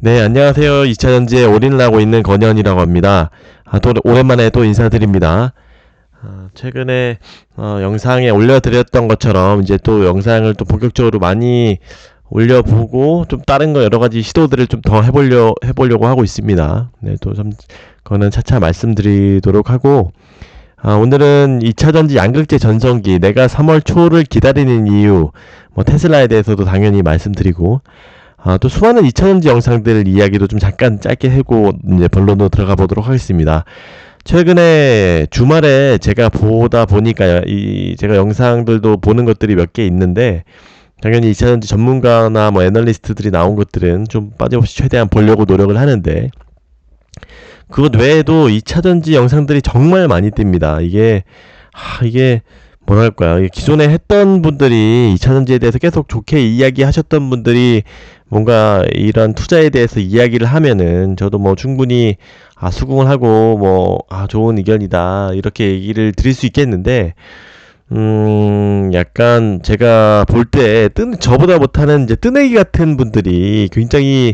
네, 안녕하세요. 2차전지에 올인을 하고 있는 건현이라고 합니다. 또 오랜만에 또 인사드립니다. 최근에 영상에 올려드렸던 것처럼 이제 또 영상을 또 본격적으로 많이 올려보고 좀 다른 거 여러 가지 시도들을 좀 더 해보려고 하고 있습니다. 네, 또 좀 그거는 차차 말씀드리도록 하고, 오늘은 2차전지 양극재 전성기 내가 3월 초를 기다리는 이유, 뭐 테슬라에 대해서도 당연히 말씀드리고, 또 수많은 2차전지 영상들 이야기도 좀 잠깐 짧게 하고 이제 본론으로 들어가 보도록 하겠습니다. 최근에 주말에 제가 보다 보니까 제가 영상들도 보는 것들이 몇 개 있는데, 당연히 2차전지 전문가나 뭐 애널리스트들이 나온 것들은 좀 빠짐없이 최대한 보려고 노력을 하는데, 그것 외에도 2차전지 영상들이 정말 많이 뜹니다. 이게 뭐랄까요. 기존에 했던 분들이 2차전지에 대해서 계속 좋게 이야기하셨던 분들이 뭔가 이런 투자에 대해서 이야기를 하면은 저도 뭐 충분히 수긍을 하고 뭐 좋은 의견이다 이렇게 얘기를 드릴 수 있겠는데, 약간 제가 볼 때 저보다 못하는 이제 뜨내기 같은 분들이 굉장히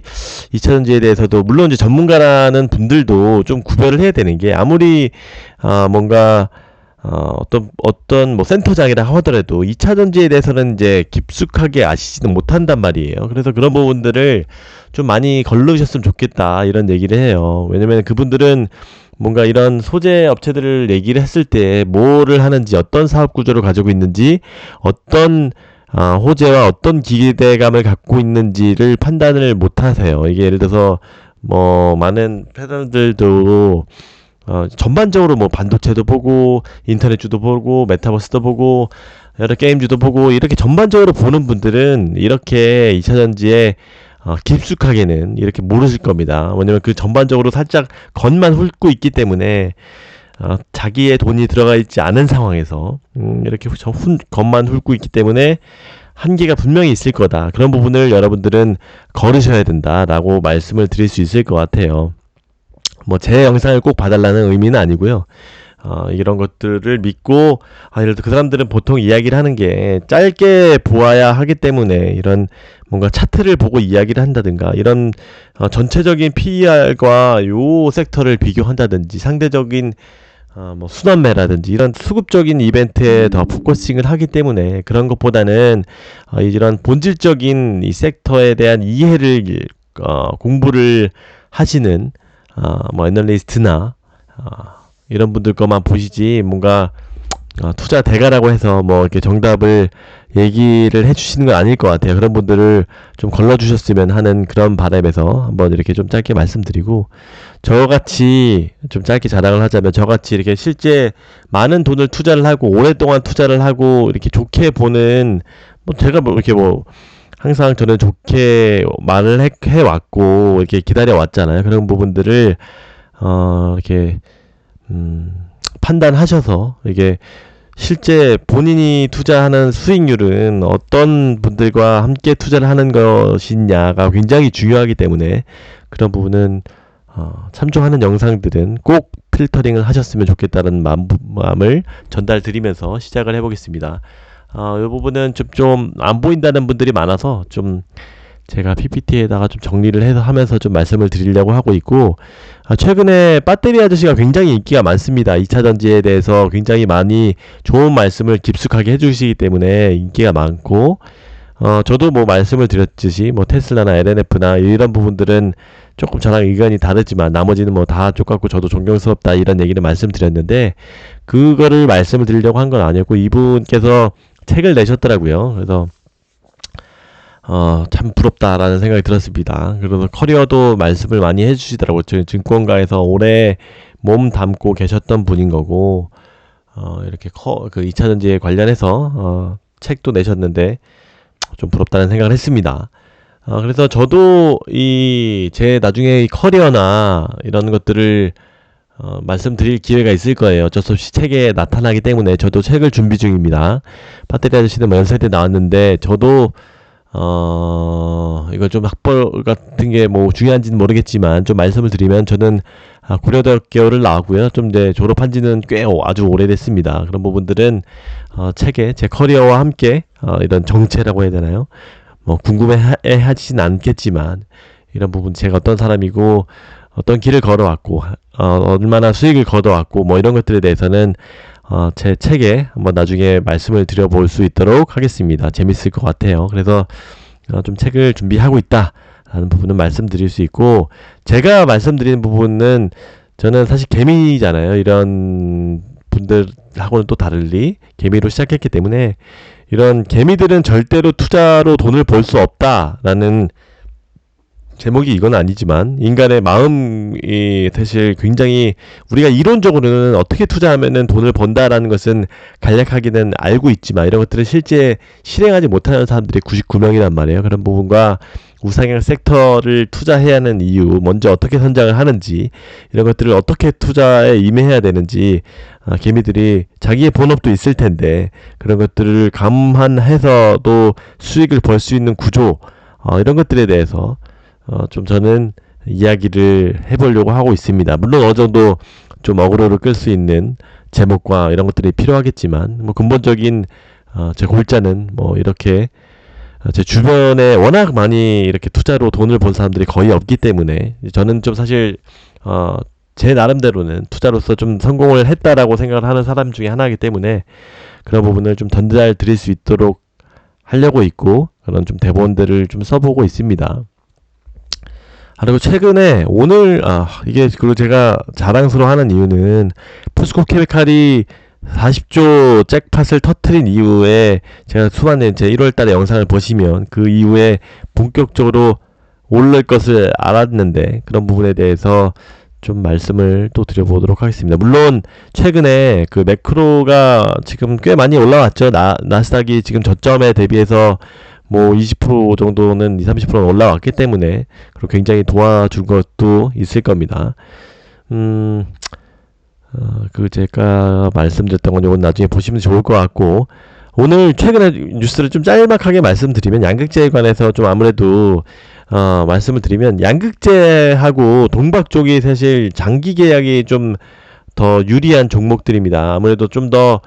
2차전지에 대해서도, 물론 이제 전문가라는 분들도 좀 구별을 해야 되는 게, 아무리 뭔가 어떤 뭐 센터장이라 하더라도 2차전지에 대해서는 이제 깊숙하게 아시지는 못한단 말이에요. 그래서 그런 부분들을 좀 많이 걸르셨으면 좋겠다 이런 얘기를 해요. 왜냐면 그분들은 뭔가 이런 소재 업체들을 얘기를 했을 때 뭐를 하는지, 어떤 사업 구조를 가지고 있는지, 어떤 호재와 어떤 기대감을 갖고 있는지를 판단을 못 하세요. 이게 예를 들어서 뭐 많은 패널들도 전반적으로 뭐 반도체도 보고 인터넷주도 보고 메타버스도 보고 여러 게임주도 보고 이렇게 전반적으로 보는 분들은 이렇게 2차전지에 깊숙하게는 이렇게 모르실 겁니다. 왜냐면 그 전반적으로 살짝 겉만 훑고 있기 때문에 자기의 돈이 들어가 있지 않은 상황에서 이렇게 겉만 훑고 있기 때문에 한계가 분명히 있을 거다. 그런 부분을 여러분들은 걸으셔야 된다라고 말씀을 드릴 수 있을 것 같아요. 뭐 제 영상을 꼭 봐달라는 의미는 아니고요. 이런 것들을 믿고, 예를 들어 그 사람들은 보통 이야기를 하는 게 짧게 보아야 하기 때문에 이런 뭔가 차트를 보고 이야기를 한다든가, 이런 전체적인 PER과 요 섹터를 비교한다든지, 상대적인 뭐 순환매라든지 이런 수급적인 이벤트에 더 포커싱을 하기 때문에, 그런 것보다는 이런 본질적인 이 섹터에 대한 이해를 공부를 하시는 뭐 애널리스트나 이런 분들 것만 보시지, 뭔가 투자 대가라고 해서 뭐 이렇게 정답을 얘기를 해주시는 건 아닐 것 같아요. 그런 분들을 좀 걸러주셨으면 하는 그런 바람에서 한번 이렇게 좀 짧게 말씀드리고, 저같이 좀 짧게 자랑을 하자면, 저같이 이렇게 실제 많은 돈을 투자를 하고 오랫동안 투자를 하고 이렇게 좋게 보는, 뭐 제가 뭐 이렇게 뭐 항상 저는 좋게 말을 해왔고 이렇게 기다려 왔잖아요. 그런 부분들을 이렇게 판단하셔서, 이게 실제 본인이 투자하는 수익률은 어떤 분들과 함께 투자를 하는 것이냐가 굉장히 중요하기 때문에, 그런 부분은 참조하는 영상들은 꼭 필터링을 하셨으면 좋겠다는 마음을 전달드리면서 시작을 해보겠습니다. 이 부분은 좀 안 보인다는 분들이 많아서 좀 제가 PPT에다가 좀 정리를 해서 하면서 좀 말씀을 드리려고 하고 있고, 최근에 배터리 아저씨가 굉장히 인기가 많습니다. 2차전지에 대해서 굉장히 많이 좋은 말씀을 깊숙하게 해주시기 때문에 인기가 많고, 저도 뭐 말씀을 드렸듯이 뭐 테슬라나 LNF나 이런 부분들은 조금 저랑 의견이 다르지만 나머지는 뭐 다 똑같고 저도 존경스럽다 이런 얘기를 말씀드렸는데, 그거를 말씀을 드리려고 한 건 아니었고, 이분께서 책을 내셨더라고요. 그래서 참 부럽다라는 생각이 들었습니다. 그래서 커리어도 말씀을 많이 해주시더라고요. 증권가에서 오래 몸 담고 계셨던 분인 거고, 이렇게 그 2차전지에 관련해서 책도 내셨는데 좀 부럽다는 생각을 했습니다. 그래서 저도 제 나중에 커리어나 이런 것들을 말씀드릴 기회가 있을 거예요. 어쩔 수 없이 책에 나타나기 때문에 저도 책을 준비 중입니다. 배터리 아저씨는 뭐 연세대 나왔는데, 저도 이거 좀 학벌 같은 게 뭐 중요한지는 모르겠지만 좀 말씀을 드리면, 저는 고려대학교를 나왔고요. 좀 이제 졸업한 지는 꽤 아주 오래됐습니다. 그런 부분들은 책에 제 커리어와 함께 이런 정체라고 해야 되나요? 뭐 궁금해 하진 않겠지만 이런 부분 제가 어떤 사람이고 어떤 길을 걸어왔고 얼마나 수익을 거둬왔고 뭐 이런 것들에 대해서는 제 책에 한번 나중에 말씀을 드려볼 수 있도록 하겠습니다. 재밌을 것 같아요. 그래서 좀 책을 준비하고 있다라는 부분은 말씀드릴 수 있고, 제가 말씀드리는 부분은 저는 사실 개미잖아요. 이런 분들하고는 또 다르리 개미로 시작했기 때문에 이런 개미들은 절대로 투자로 돈을 벌 수 없다라는 제목이 이건 아니지만, 인간의 마음이 사실 굉장히, 우리가 이론적으로는 어떻게 투자하면은 돈을 번다라는 것은 간략하게는 알고 있지만 이런 것들을 실제 실행하지 못하는 사람들이 99명이란 말이에요. 그런 부분과 우상향 섹터를 투자해야 하는 이유, 먼저 어떻게 선정을 하는지, 이런 것들을 어떻게 투자에 임해야 되는지, 개미들이 자기의 본업도 있을 텐데 그런 것들을 감안해서도 수익을 벌 수 있는 구조, 이런 것들에 대해서 좀 저는 이야기를 해보려고 하고 있습니다. 물론 어느 정도 좀 어그로를 끌 수 있는 제목과 이런 것들이 필요하겠지만, 뭐 근본적인 제 골자는 뭐 이렇게 제 주변에 워낙 많이 이렇게 투자로 돈을 번 사람들이 거의 없기 때문에 저는 좀 사실 제 나름대로는 투자로서 좀 성공을 했다라고 생각을 하는 사람 중에 하나이기 때문에 그런 부분을 좀 전달 드릴 수 있도록 하려고 있고, 그런 좀 대본들을 좀 써보고 있습니다. 그리고 최근에 오늘 이게 그리고 제가 자랑스러워하는 이유는 포스코 케미칼이 40조 잭팟을 터트린 이후에, 제가 수많은 제 1월달에 영상을 보시면 그 이후에 본격적으로 오를 것을 알았는데, 그런 부분에 대해서 좀 말씀을 또 드려보도록 하겠습니다. 물론 최근에 그 매크로가 지금 꽤 많이 올라왔죠. 나스닥이 지금 저점에 대비해서 뭐 20% 정도는 20-30%는 올라왔기 때문에, 그리고 굉장히 도와준 것도 있을 겁니다. 그 제가 말씀드렸던 건 이건 나중에 보시면 좋을 것 같고, 오늘 최근에 뉴스를 좀 짤막하게 말씀드리면, 양극재에 관해서 좀 아무래도 말씀을 드리면, 양극재하고 동박 쪽이 사실 장기 계약이 좀 더 유리한 종목들입니다. 아무래도 좀 더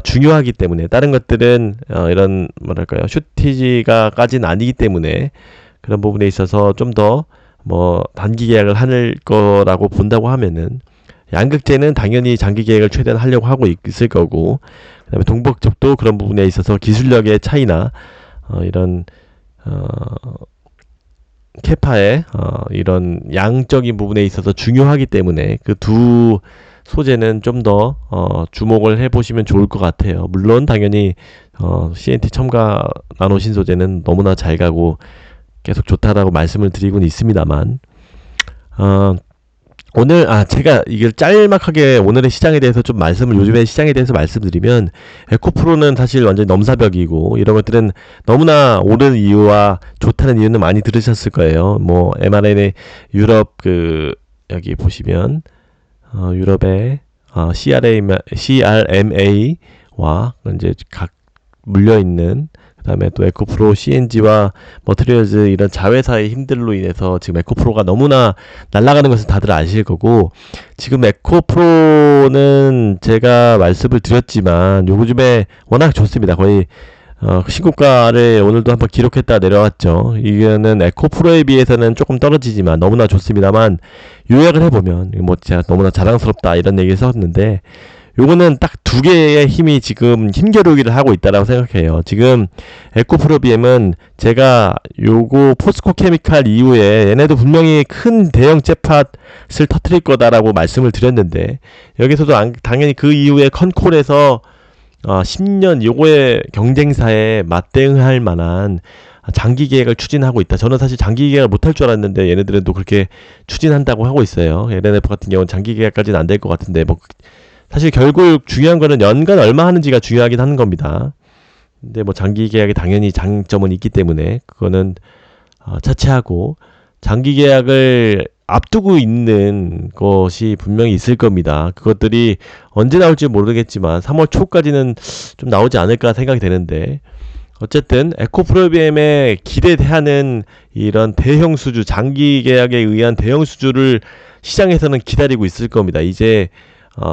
중요하기 때문에, 다른 것들은 이런 뭐랄까요, 슈티지가까지는 아니기 때문에 그런 부분에 있어서 좀 더 뭐 단기 계약을 할 거라고 본다고 하면은, 양극재는 당연히 장기 계약을 최대한 하려고 하고 있을 거고, 그 다음에 동박 쪽도 그런 부분에 있어서 기술력의 차이나 이런 캐파의 이런 양적인 부분에 있어서 중요하기 때문에 그 두 소재는 좀 더 주목을 해보시면 좋을 것 같아요. 물론 당연히 CNT 첨가 나노 신소재는 너무나 잘 가고 계속 좋다라고 말씀을 드리고는 있습니다만, 오늘 제가 이걸 짤막하게 오늘의 시장에 대해서 좀 말씀을, 요즘의 시장에 대해서 말씀드리면, 에코프로는 사실 완전히 넘사벽이고, 이런 것들은 너무나 오른 이유와 좋다는 이유는 많이 들으셨을 거예요. 뭐 mRNA 유럽 여기 보시면 유럽의 CRMA와 이제 각 물려 있는, 그 다음에 또 에코프로, CNG와 머트리얼즈, 이런 자회사의 힘들로 인해서 지금 에코프로가 너무나 날아가는 것은 다들 아실 거고, 지금 에코프로는 제가 말씀을 드렸지만 요즘에 워낙 좋습니다. 거의 신고가를 오늘도 한번 기록했다 내려왔죠. 이거는 에코프로에 비해서는 조금 떨어지지만 너무나 좋습니다만, 요약을 해보면, 뭐 제가 너무나 자랑스럽다 이런 얘기를 썼는데, 요거는 딱 두 개의 힘이 지금 힘겨루기를 하고 있다라고 생각해요. 지금 에코프로비엠은 제가 요거 포스코 케미칼 이후에 얘네도 분명히 큰 대형 잭팟을 터뜨릴 거다라고 말씀을 드렸는데, 여기서도 당연히 그 이후에 컨콜에서 10년 요거의 경쟁사에 맞대응할 만한 장기 계획을 추진하고 있다. 저는 사실 장기 계획을 못할 줄 알았는데 얘네들은 또 그렇게 추진한다고 하고 있어요. LNF 같은 경우는 장기 계획까지는 안 될 것 같은데, 뭐 사실 결국 중요한 거는 연간 얼마 하는지가 중요하긴 하는 겁니다. 근데 뭐 장기 계약이 당연히 장점은 있기 때문에 그거는 차치하고, 장기 계약을 앞두고 있는 것이 분명히 있을 겁니다. 그것들이 언제 나올지 모르겠지만 3월 초까지는 좀 나오지 않을까 생각이 되는데, 어쨌든 에코프로비엠에 기대하는 이런 대형 수주, 장기 계약에 의한 대형 수주를 시장에서는 기다리고 있을 겁니다. 이제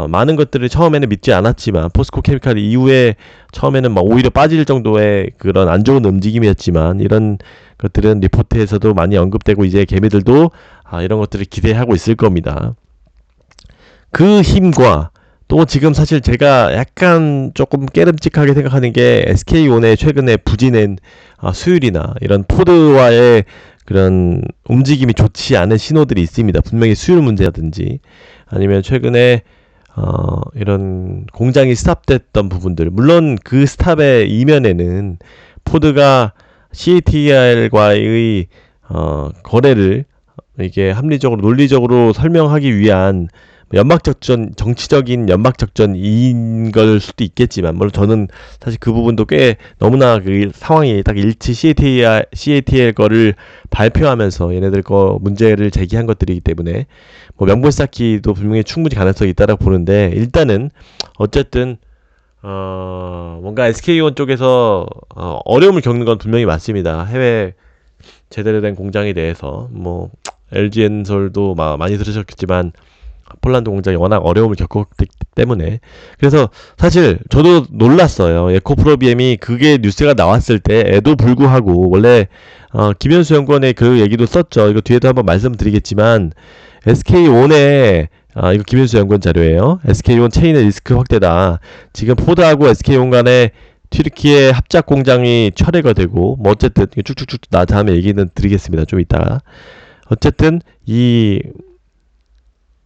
많은 것들을 처음에는 믿지 않았지만, 포스코 케미칼 이후에 처음에는 막 오히려 빠질 정도의 그런 안 좋은 움직임이었지만, 이런 것들은 리포트에서도 많이 언급되고 이제 개미들도 이런 것들을 기대하고 있을 겁니다. 그 힘과 또 지금 사실 제가 약간 조금 깨름직하게 생각하는 게 SK온의 최근에 부진한 수율이나 이런 포드와의 그런 움직임이 좋지 않은 신호들이 있습니다. 분명히 수율 문제라든지 아니면 최근에 이런 공장이 스탑됐던 부분들, 물론 그 스탑의 이면에는 포드가 CATL과의 거래를 이게 합리적으로 논리적으로 설명하기 위한 연막작전, 정치적인 연막작전인 걸 수도 있겠지만, 물론 저는 사실 그 부분도 꽤 너무나 그 상황이 딱 일치 CATL 거를 발표하면서 얘네들 거 문제를 제기한 것들이기 때문에 명분 쌓기도 분명히 충분히 가능성이 있다라고 보는데, 일단은 어쨌든 뭔가 SK온 쪽에서 어려움을 겪는 건 분명히 맞습니다. 해외 제대로 된 공장에 대해서 LG엔솔도 많이 들으셨겠지만 폴란드 공장이 워낙 어려움을 겪었기 때문에. 그래서 사실 저도 놀랐어요. 에코프로비엠이 그게 뉴스가 나왔을 때에도 불구하고, 원래 김현수 연구원의 그 얘기도 썼죠. 이거 뒤에도 한번 말씀드리겠지만 SK온의 이거 김현수 연구원 자료예요. SK온 체인의 리스크 확대다. 지금 포드하고 SK온 간에 튀르키예 합작 공장이 철회가 되고, 어쨌든 쭉쭉쭉 나 다음에 얘기는 드리겠습니다. 좀 이따가. 어쨌든 이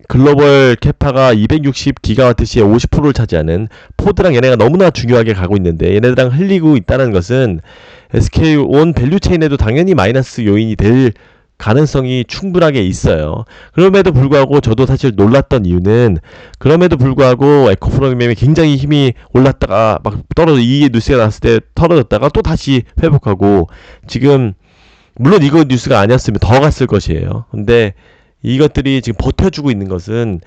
글로벌 캐파가 260기가와트시의 50%를 차지하는 포드랑 얘네가 너무나 중요하게 가고 있는데, 얘네들랑 흘리고 있다는 것은 SK온 밸류체인에도 당연히 마이너스 요인이 될 가능성이 충분하게 있어요. 그럼에도 불구하고 저도 사실 놀랐던 이유는, 그럼에도 불구하고 에코프로비엠이 굉장히 힘이 올랐다가 막 떨어져, 이 뉴스가 나왔을 때 떨어졌다가 또 다시 회복하고, 지금 물론 이거 뉴스가 아니었으면 더 갔을 것이에요. 근데 이것들이 지금 버텨주고 있는 것은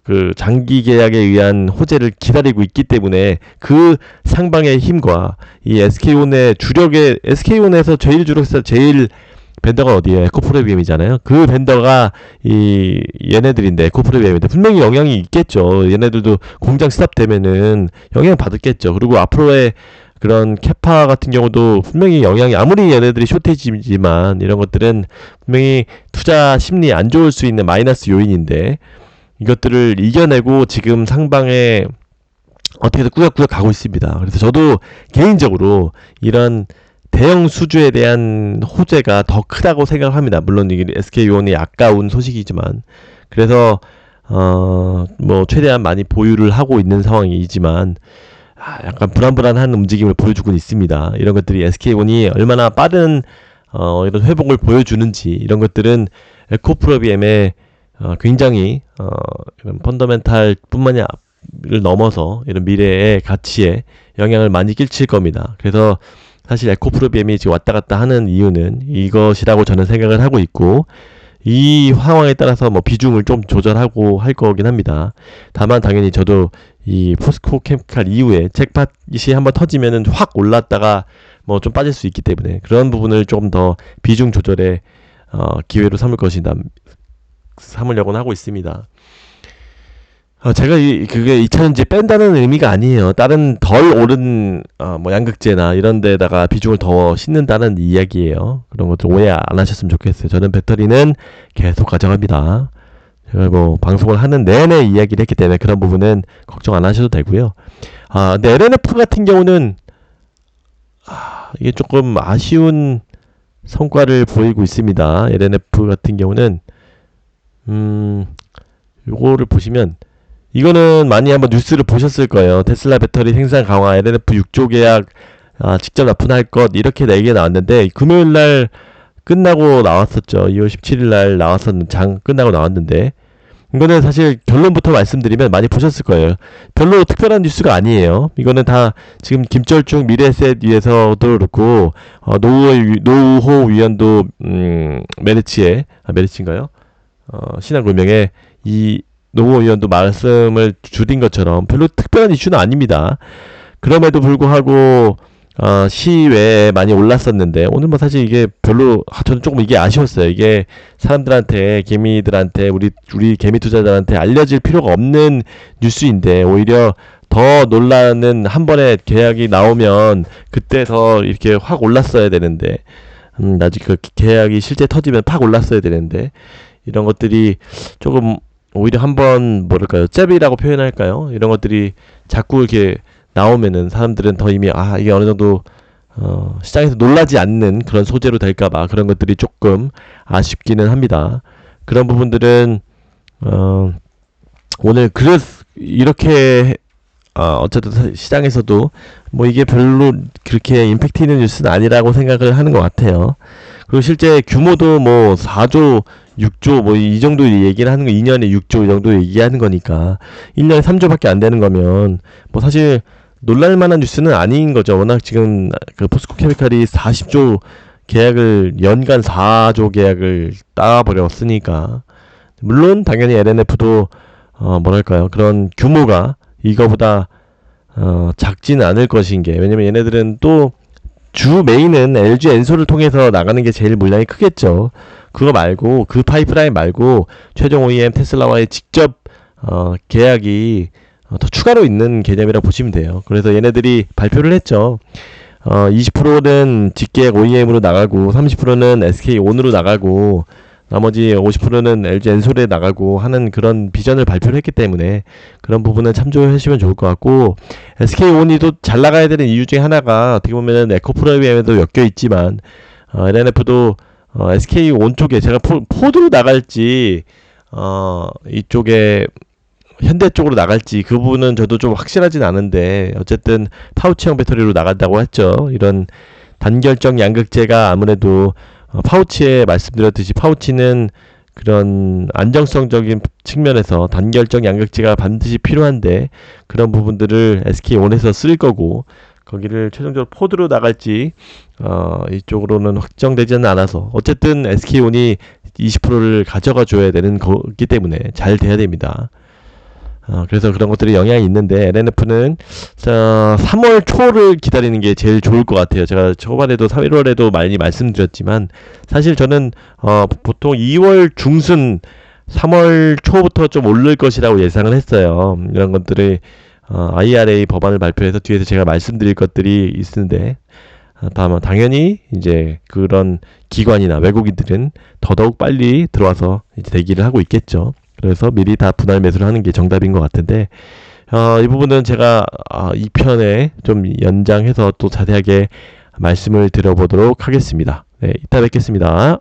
그 장기 계약에 의한 호재를 기다리고 있기 때문에, 그 상방의 힘과 이 SK온의 주력의, SK온에서 제일 주력에서 제일 벤더가 어디에요? 에코프로비엠이잖아요. 그 벤더가 얘네들인데, 에코프로비엠인데 분명히 영향이 있겠죠. 얘네들도 공장 스탑되면은 영향 받았겠죠. 그리고 앞으로의 그런 캐파 같은 경우도 분명히 영향이, 아무리 얘네들이 쇼테이지지만 이런 것들은 분명히 투자 심리 안 좋을 수 있는 마이너스 요인인데, 이것들을 이겨내고 지금 상방에 어떻게든 꾸역꾸역 가고 있습니다. 그래서 저도 개인적으로 이런 대형 수주에 대한 호재가 더 크다고 생각을 합니다. 물론 이게 SK온이 아까운 소식이지만, 그래서 최대한 많이 보유를 하고 있는 상황이지만 약간 불안불안한 움직임을 보여주고 있습니다. 이런 것들이 SK온이 얼마나 빠른 이런 회복을 보여주는지, 이런 것들은 에코프로비엠의 굉장히 이런 펀더멘탈 뿐만이 를 넘어서 이런 미래의 가치에 영향을 많이 끼칠 겁니다. 그래서 사실 에코프로비엠이 지금 왔다 갔다 하는 이유는 이것이라고 저는 생각을 하고 있고, 이 상황에 따라서 비중을 좀 조절하고 할 거긴 합니다. 다만 당연히 저도 이 포스코 케미칼 이후에 잭팟이 한번 터지면은 확 올랐다가 좀 빠질 수 있기 때문에, 그런 부분을 조금 더 비중 조절의 기회로 삼으려고는 하고 있습니다. 제가 그게 2차전지 뺀다는 의미가 아니에요. 다른 덜 오른 양극재나 이런 데다가 비중을 더 싣는다는 이야기예요. 그런 것들 오해 안 하셨으면 좋겠어요. 저는 배터리는 계속 가져갑니다. 제가 방송을 하는 내내 이야기를 했기 때문에 그런 부분은 걱정 안 하셔도 되고요. 근데 LNF 같은 경우는 이게 조금 아쉬운 성과를 보이고 있습니다. LNF 같은 경우는 요거를 보시면, 이거는 많이 한번 뉴스를 보셨을 거예요. 테슬라 배터리 생산 강화, LNF 6조 계약 직접 납품할 것, 이렇게 4개 나왔는데 금요일날 끝나고 나왔었죠. 2월 17일날 장 끝나고 나왔는데, 이거는 사실 결론부터 말씀드리면 많이 보셨을 거예요. 별로 특별한 뉴스가 아니에요. 이거는 다 지금 김철중 미래에셋 위에서도 그렇고 노우호 위원도 메리츠인가요? 신한골명에 이 노무원 의원도 말씀을 주린 것처럼 별로 특별한 이슈는 아닙니다. 그럼에도 불구하고 시외에 많이 올랐었는데, 오늘 사실 이게 별로 저는 조금 이게 아쉬웠어요. 이게 사람들한테, 개미들한테, 우리 개미 투자자들한테 알려질 필요가 없는 뉴스인데, 오히려 더 놀라는, 한 번에 계약이 나오면 그때 더 이렇게 확 올랐어야 되는데 나중에 그 계약이 실제 터지면 팍 올랐어야 되는데, 이런 것들이 조금 오히려 한번 뭐랄까요, 잽이라고 표현할까요? 이런 것들이 자꾸 이렇게 나오면은 사람들은 더 이미 이게 어느 정도 시장에서 놀라지 않는 그런 소재로 될까봐 그런 것들이 조금 아쉽기는 합니다. 그런 부분들은 오늘 이렇게 어쨌든 시장에서도 뭐 이게 별로 그렇게 임팩트 있는 뉴스는 아니라고 생각을 하는 것 같아요. 그리고 실제 규모도 뭐 4조, 6조 뭐 이 정도 얘기를 하는 거, 2년에 6조 이 정도 얘기하는 거니까 1년에 3조밖에 안 되는 거면 뭐 사실 놀랄 만한 뉴스는 아닌 거죠. 워낙 지금 그 포스코 케미칼이 40조 계약을, 연간 4조 계약을 따버렸으니까, 물론 당연히 LNF도 뭐랄까요, 그런 규모가 이거보다 작지는 않을 것인 게, 왜냐면 얘네들은 또 주 메인은 LG 엔솔을 통해서 나가는 게 제일 물량이 크겠죠. 그거 말고, 그 파이프라인 말고 최종 OEM 테슬라와의 직접 계약이 더 추가로 있는 개념이라고 보시면 돼요. 그래서 얘네들이 발표를 했죠. 20%는 직계약 OEM으로 나가고 30%는 SK온으로 나가고 나머지 50%는 LG 엔솔에 나가고 하는 그런 비전을 발표를 했기 때문에 그런 부분은 참조하시면 좋을 것 같고, SK온이 또 잘 나가야 되는 이유 중에 하나가 어떻게 보면은 에코프로비엠에도 엮여 있지만 LNF도 SK온 쪽에, 제가 포드로 나갈지 이쪽에 현대 쪽으로 나갈지 그 부분은 저도 좀 확실하진 않은데, 어쨌든 파우치형 배터리로 나간다고 했죠. 이런 단결적 양극재가 아무래도 파우치에 말씀드렸듯이, 파우치는 그런 안정성적인 측면에서 단결적 양극재가 반드시 필요한데, 그런 부분들을 SK온에서 쓸 거고, 거기를 최종적으로 포드로 나갈지 이쪽으로는 확정되지는 않아서, 어쨌든 SK온이 20%를 가져가 줘야 되는 거기 때문에 잘 돼야 됩니다. 그래서 그런 것들이 영향이 있는데, LNF는 3월 초를 기다리는 게 제일 좋을 것 같아요. 제가 초반에도 1월에도 많이 말씀드렸지만, 사실 저는 보통 2월 중순 3월 초부터 좀 오를 것이라고 예상을 했어요. 이런 것들을 IRA 법안을 발표해서 뒤에서 제가 말씀드릴 것들이 있는데, 다만 당연히 이제 그런 기관이나 외국인들은 더더욱 빨리 들어와서 이제 대기를 하고 있겠죠. 그래서 미리 다 분할 매수를 하는 게 정답인 것 같은데, 이 부분은 제가 2편에 좀 연장해서 또 자세하게 말씀을 드려보도록 하겠습니다. 네, 이따 뵙겠습니다.